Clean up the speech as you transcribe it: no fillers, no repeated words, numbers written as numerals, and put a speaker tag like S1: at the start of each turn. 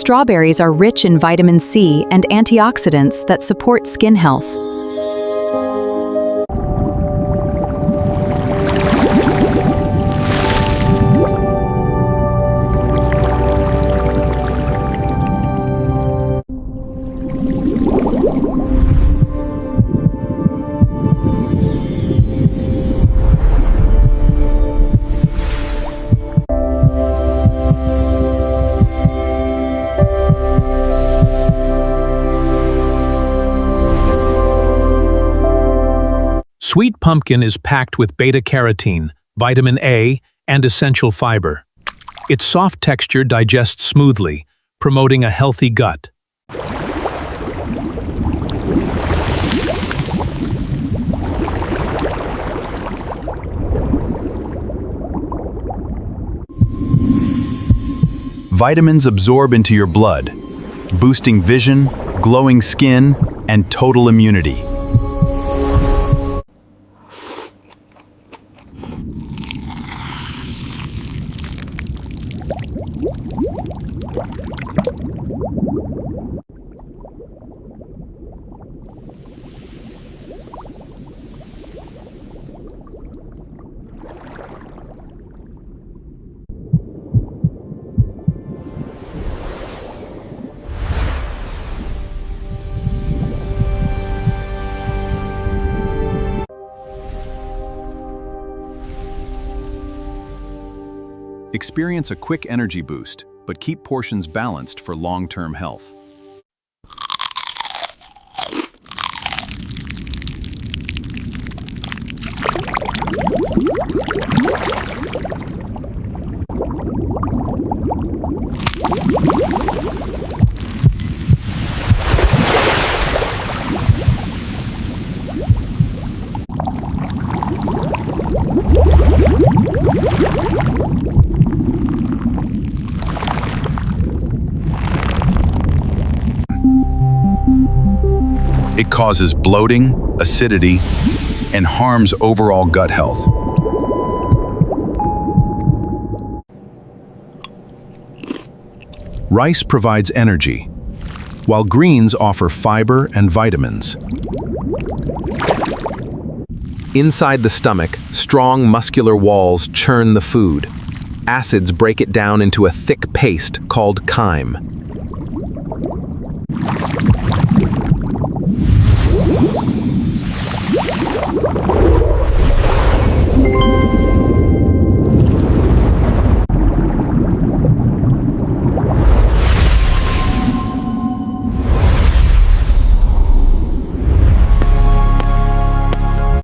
S1: Strawberries are rich in vitamin C and antioxidants that support skin health.
S2: Sweet pumpkin is packed with beta-carotene, vitamin A, and essential fiber. Its soft texture digests smoothly, promoting a healthy gut.
S3: Vitamins absorb into your blood, boosting vision, glowing skin, and total immunity. Experience a quick energy boost, but keep portions balanced for long-term health. It causes bloating, acidity, and harms overall gut health. Rice provides energy, while greens offer fiber and vitamins.
S4: Inside the stomach, strong muscular walls churn the food. Acids break it down into a thick paste called chyme.